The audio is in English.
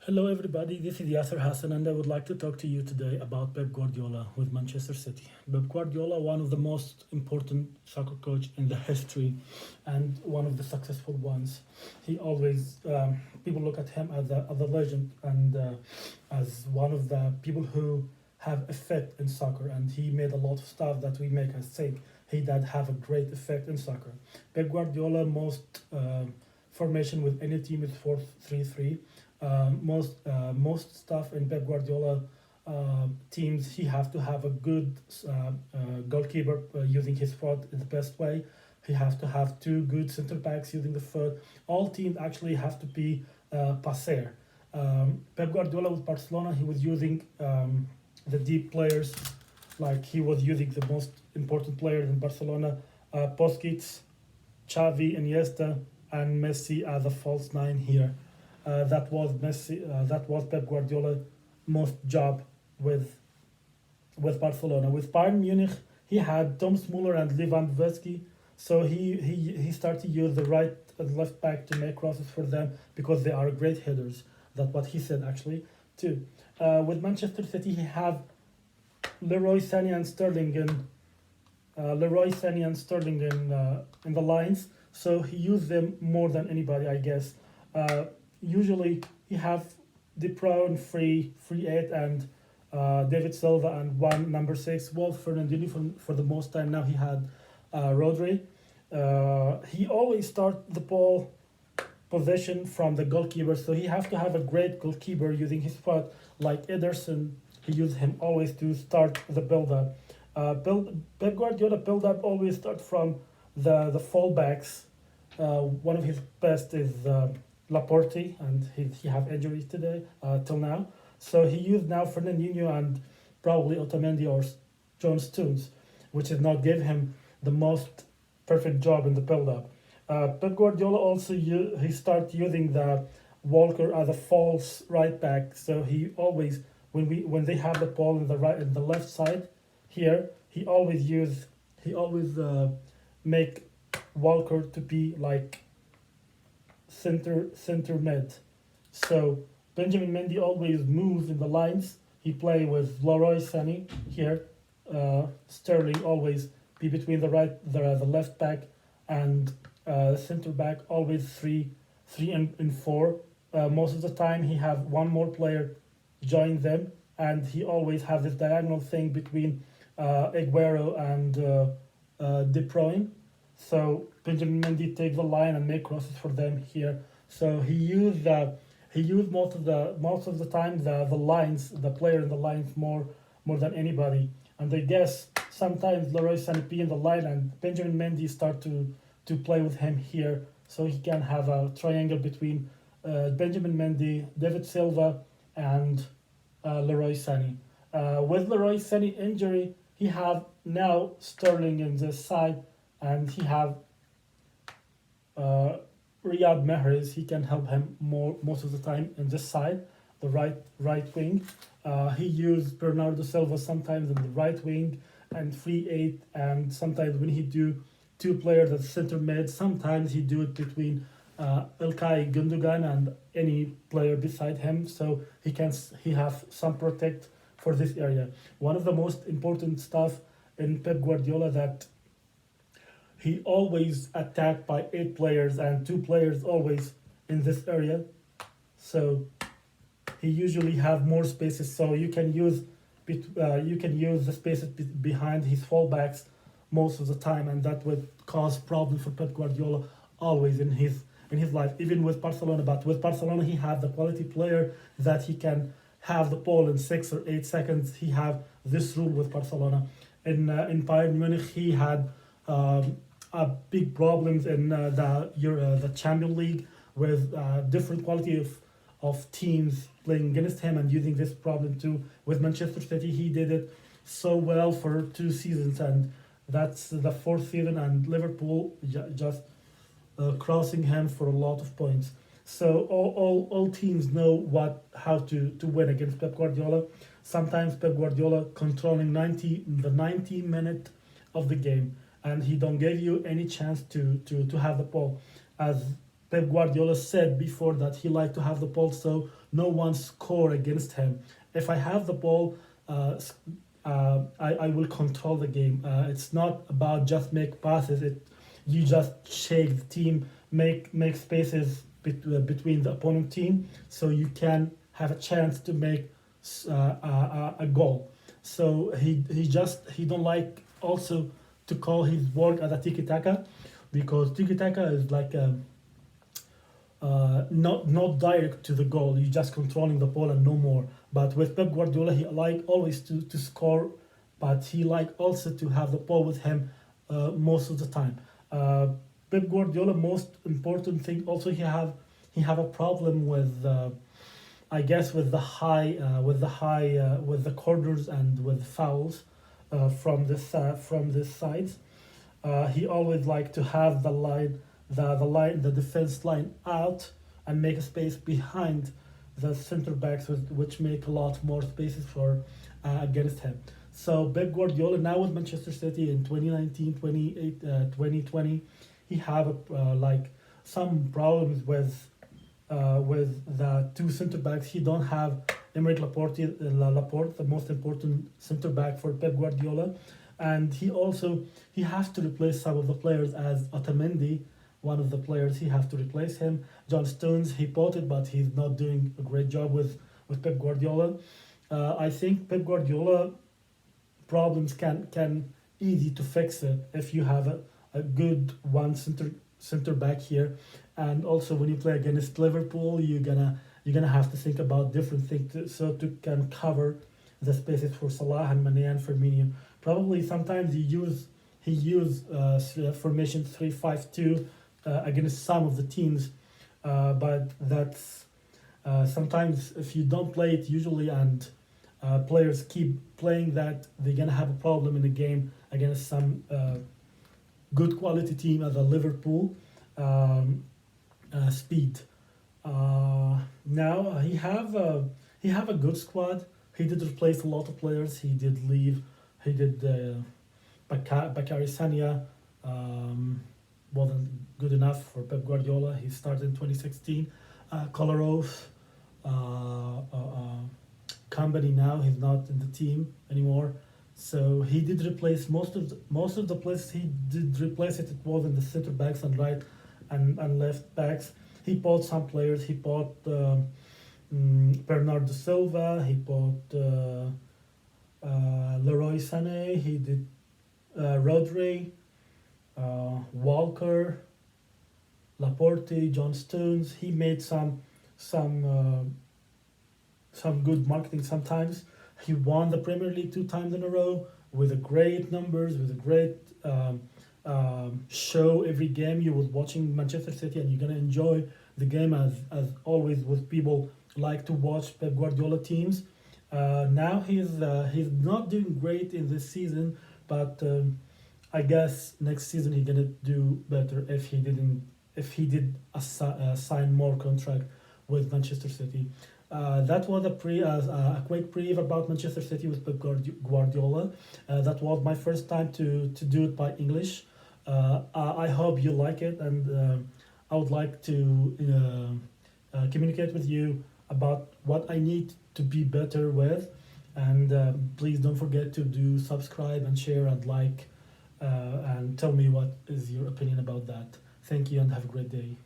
Hello, everybody. This is Yasser Hassan, and I would like to talk to you today about Pep Guardiola with Manchester City. Pep Guardiola, one of the most important soccer coach in the history, and one of the successful ones. He always people look at him as a legend and as one of the people who have effect in soccer, and he made a lot of stuff that we make us think he did have a great effect in soccer. Pep Guardiola most formation with any team is 4-3-3. Most stuff in Pep Guardiola teams, he have to have a good goalkeeper using his foot in the best way. He has to have two good center backs using the foot. All teams actually have to be passer. Pep Guardiola with Barcelona, he was using the deep players, like he was using the most important players in Barcelona, Busquets, Xavi, Iniesta, and Messi as a false nine here. That was Messi. That was Pep Guardiola most job with Barcelona. With Bayern Munich, he had Thomas Muller and Lewandowski. So he started to use the right and left back to make crosses for them because they are great headers. That's what he said actually too. With Manchester City, he have Leroy Sané and Sterling in the lines. So he used them more than anybody, I guess. Usually he have De Bruyne free eight and David Silva and one number six. Wolf Fernandinho for the most time. Now he had Rodri. He always start the ball possession from the goalkeeper, so he have to have a great goalkeeper using his foot like Ederson. He used him always to start the build up. Pep Guardiola build up always start from the fullbacks. One of his best is Laporte, and he have injuries today till now. So he used now Fernandinho and probably Otamendi or John Stones, which is not give him the most perfect job in the build-up. Pep Guardiola also he start using the Walker as a false right back. So he always when they have the ball in the left side here, he always make Walker to be like center mid. So Benjamin Mendy always moves in the lines. He play with Leroy Sané here. Sterling always be between the left back and center back. Always three and four. Most of the time he have one more player join them, and he always have this diagonal thing between Aguero and De Bruyne. So Benjamin Mendy take the line and make crosses for them here. So he used most of the time the lines, the player in the lines more than anybody. And I guess sometimes Leroy Sané be in the line and Benjamin Mendy start to play with him here, so he can have a triangle between Benjamin Mendy, David Silva, and Leroy Sané. With Leroy Sané injury, he have now Sterling in this side, and he have Riyad Mahrez. He can help him most of the time in this side, the right wing. He used Bernardo Silva sometimes in the right wing and free eight, and sometimes when he do two players at center mid, sometimes he do it between Ilkay Gundogan and any player beside him, so he have some protect for this area. One of the most important stuff in Pep Guardiola that he always attacked by eight players and two players always in this area. So he usually have more spaces, so you can use the spaces behind his fullbacks most of the time, and that would cause problems for Pep Guardiola always in his life, even with Barcelona. But with Barcelona, he had the quality player that he can have the ball in 6 or 8 seconds. He have this rule with Barcelona. In Bayern Munich, he had big problems in the Champions League with different quality of teams playing against him and using this problem too. With Manchester City, he did it so well for 2 seasons, and that's the 4th season, and Liverpool just crossing him for a lot of points. So all teams know how to win against Pep Guardiola. Sometimes Pep Guardiola controlling 90 minute of the game, and he don't give you any chance to have the ball. As Pep Guardiola said before that he liked to have the ball so no one score against him. If I have the ball, I will control the game. It's not about just make passes. You just shake the team, make spaces between the opponent team, so you can have a chance to make a goal. So he don't like also to call his work as a tiki taka, because tiki taka is like not direct to the goal. You're just controlling the ball and no more. But with Pep Guardiola, he like always to score, but he like also to have the ball with him most of the time. Uh, Pep Guardiola most important thing also he have a problem with I guess with the corners and with fouls from this side. He always like to have the defense line out and make a space behind the center backs, which make a lot more spaces for against him. So Pep Guardiola now with Manchester City in 2019, 2020, he have like some problems with the two center backs. He don't have Emerick Laporte, the most important center back for Pep Guardiola, and he has to replace some of the players as Otamendi. One of the players he has to replace him. John Stones, he bought it, but he's not doing a great job with Pep Guardiola. I think Pep Guardiola problems can easy to fix it if you have a good one center back here. And also when you play against Liverpool, you're gonna have to think about different things to can cover the spaces for Salah and Mane and Firmino. Probably sometimes he use formation 3-5-2 against some of the teams, but that's sometimes if you don't play it usually and players keep playing that, they're gonna have a problem in the game against some good quality team as a Liverpool. Speed. Now he have a good squad. He did replace a lot of players. He did leave. He did Bakary Sania wasn't good enough for Pep Guardiola. He started in 2016. Kolarov, Company now he's not in the team anymore. So he did replace most of the places he did replace it. It was in the center backs and right and left backs. He bought some players. He bought Bernardo Silva. He bought Leroy Sané. He did Rodri, Walker, Laporte, John Stones. He made some good marketing sometimes. He won the Premier League 2 times in a row with a great numbers, with a great show every game. You was watching Manchester City and you're gonna enjoy the game as always with people like to watch Pep Guardiola teams. Now he's not doing great in this season, but I guess next season he's gonna do better if he did sign more contract with Manchester City. That was a quick brief about Manchester City with Pep Guardiola. That was my first time to do it by English. I hope you like it, and I would like to communicate with you about what I need to be better with. And please don't forget to do subscribe and share and like and tell me what is your opinion about that. Thank you and have a great day.